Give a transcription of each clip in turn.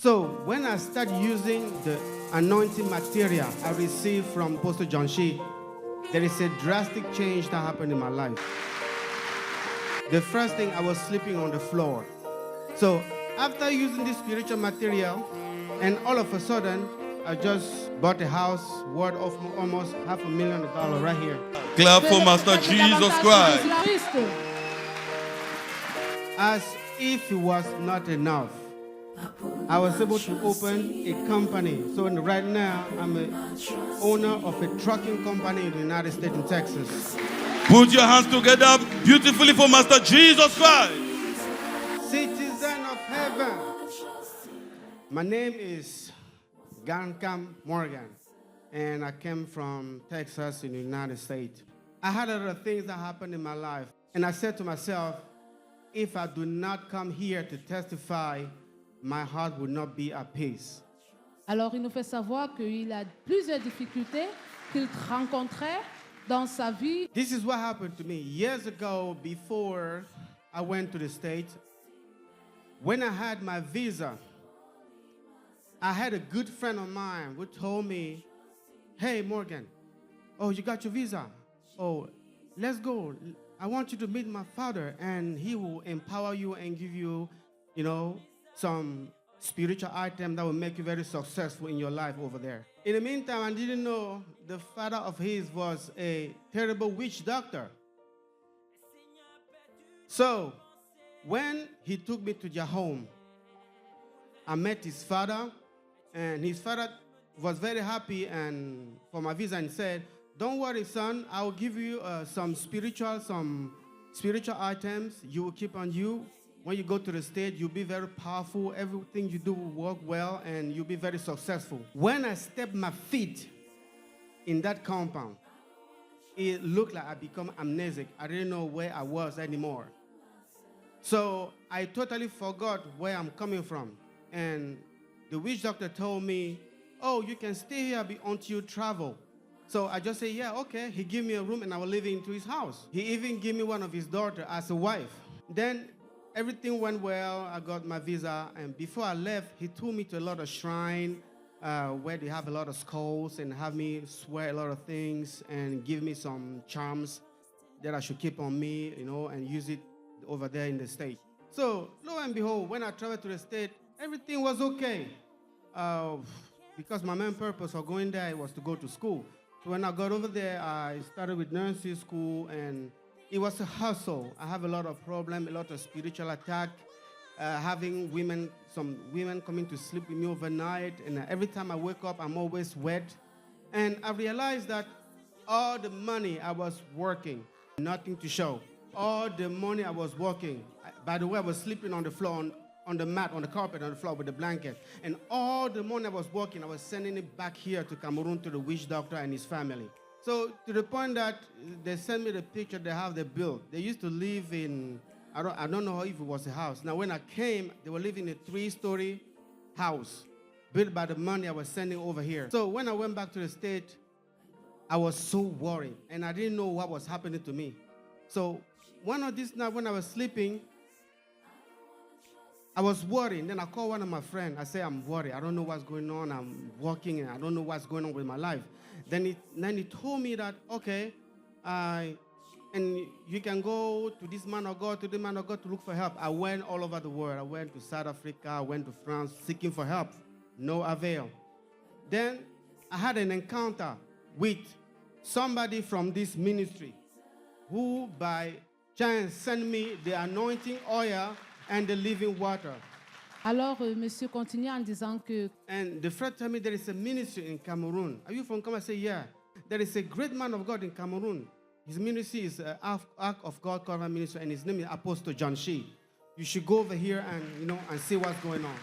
So when I start using the anointing material I received from Apostle John Shee, there is a drastic change that happened in my life. The first thing, I was sleeping on the floor. So after using this spiritual material, and all of a sudden, I just bought a house worth of almost $500,000 right here. Clap for Master Jesus Christ. As if it was not enough, I was able to open a company. So right now, I'm an owner of a trucking company in the United States, in Texas. Put your hands together beautifully for Master Jesus Christ. Citizen of heaven. My name is Gankam Morgan, and I came from Texas in the United States. I had a lot of things that happened in my life, and I said to myself, if I do not come here to testify, my heart will not be at peace. Alors, il nous fait savoir qu'il a plusieurs difficultés qu'il rencontrait dans sa vie. This is what happened to me years ago before I went to the States. When I had my visa, I had a good friend of mine who told me, hey, Morgan, oh, you got your visa? Oh, let's go. I want you to meet my father, and he will empower you and give you, some spiritual item that will make you very successful in your life over there. In the meantime, I didn't know the father of his was a terrible witch doctor. So when he took me to their home, I met his father, and his father was very happy and for my visa, and said, don't worry, son, I will give you some spiritual items you will keep on you. When you go to the state, you'll be very powerful. Everything you do will work well, and you'll be very successful. When I stepped my feet in that compound, it looked like I become amnesic. I didn't know where I was anymore. So I totally forgot where I'm coming from. And the witch doctor told me, oh, you can stay here until you travel. So I just said, yeah, okay. He gave me a room, and I was living into his house. He even gave me one of his daughters as a wife. Then everything went well. I got my visa, and before I left, he took me to a lot of shrine where they have a lot of skulls and have me swear a lot of things and give me some charms that I should keep on me, and use it over there in the state. So lo and behold, when I traveled to the state, everything was okay. Because my main purpose of going there was to go to school. So when I got over there, I started with nursing school, and it was a hustle. I have a lot of problems, a lot of spiritual attack, having some women coming to sleep with me overnight, and every time I wake up, I'm always wet. And I realized that all the money I was working, nothing to show. All the money I was working, by the way, I was sleeping on the floor, on the mat, on the carpet, on the floor with the blanket. And all the money I was working, I was sending it back here to Cameroon to the witch doctor and his family. So to the point that they sent me the picture they have they built. They used to live in, I don't know if it was a house. Now when I came, they were living in a 3-story house built by the money I was sending over here. So when I went back to the state, I was so worried, and I didn't know what was happening to me. So one of these nights when I was sleeping, I was worried. Then I called one of my friends. I said, I'm worried. I don't know what's going on. I'm working, and I don't know what's going on with my life. Then he told me that, okay, and you can go to this man of God, to the man of God to look for help. I went all over the world. I went to South Africa. I went to France seeking for help. No avail. Then I had an encounter with somebody from this ministry who by chance sent me the anointing oil and the living water. Alors, monsieur continue en disant que... And the friend told me there is a ministry in Cameroon. Are you from Cameroon? I say, yeah. There is a great man of God in Cameroon. His ministry is Ark of God Covenant Ministry, and his name is Apostle John Shee. You should go over here and see what's going on.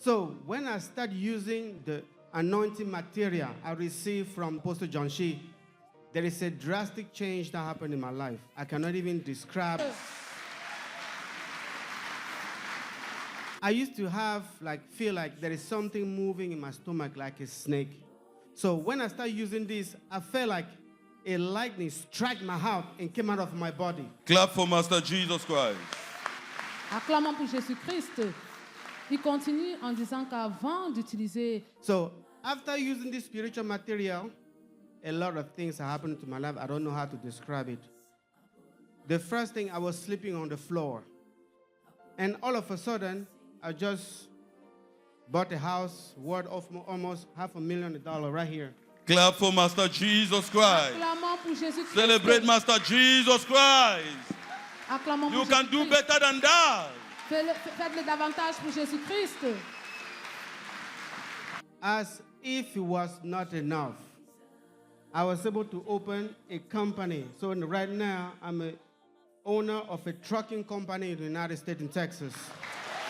So when I start using the anointing material I received from Apostle John Shee, there is a drastic change that happened in my life. I cannot even describe. I used to feel like there is something moving in my stomach like a snake. So when I started using this, I felt like a lightning struck my heart and came out of my body. Clap for Master Jesus Christ. Acclamons pour Jésus-Christ. Il continue en disant qu'avant d'utiliser... So after using this spiritual material, a lot of things are happening to my life. I don't know how to describe it. The first thing, I was sleeping on the floor. And all of a sudden, I just bought a house worth of almost $500,000 right here. Clap for Master Jesus Christ. Acclamons pour Jésus-Christ. Celebrate Master Jesus Christ. Acclamons You pour can do Jésus-Christ. better than that. Faites-le davantage pour Jésus-Christ. As if it was not enough, I was able to open a company. So right now, I'm a owner of a trucking company in the United States, in Texas.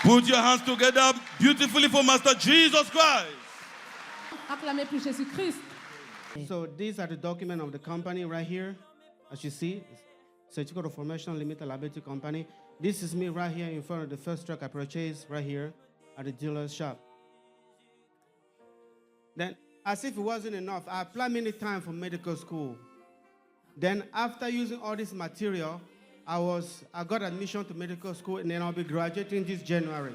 Put your hands together beautifully for Master Jesus Christ. Acclamez pour Jésus-Christ. So these are the documents of the company right here. As you see, Certificate of Formation Limited Liability Company. This is me right here in front of the first truck I purchased right here at the dealer's shop. Then, as if it wasn't enough, I applied many times for medical school. Then after using all this material, I got admission to medical school, and then I'll be graduating this January.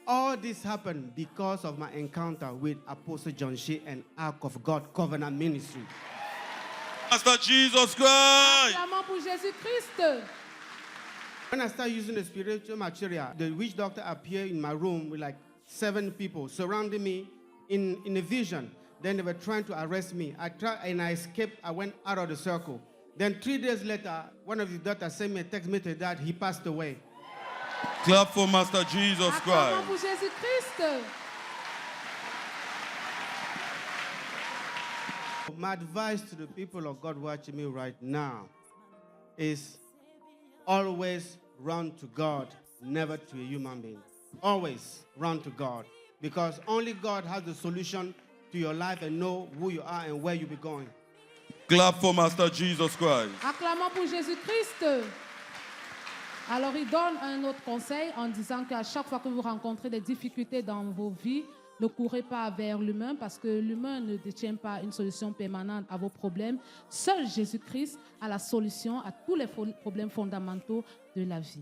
All this happened because of my encounter with Apostle John Shea and Ark of God Covenant Ministry. Master Jesus Christ. Acclamons pour Jésus-Christ. When I started using the spiritual material, the witch doctor appeared in my room with like 7 people surrounding me in a vision. Then they were trying to arrest me. I tried and I escaped. I went out of the circle. Then 3 days later, one of his daughters sent me a text message that he passed away. Clap for Master Jesus Acclamons Christ. pour Jésus-Christ. My advice to the people of God watching me right now is always run to God, never to a human being. Always run to God, because only God has the solution to your life and know who you are and where you'll be going. Clap for Master Jesus Christ. Acclamons pour Jésus-Christ. Alors, il donne un autre conseil en disant qu'à chaque fois que vous rencontrez des difficultés dans vos vies, ne courez pas vers l'humain parce que l'humain ne détient pas une solution permanente à vos problèmes. Seul Jésus-Christ a la solution à tous les problèmes fondamentaux de la vie.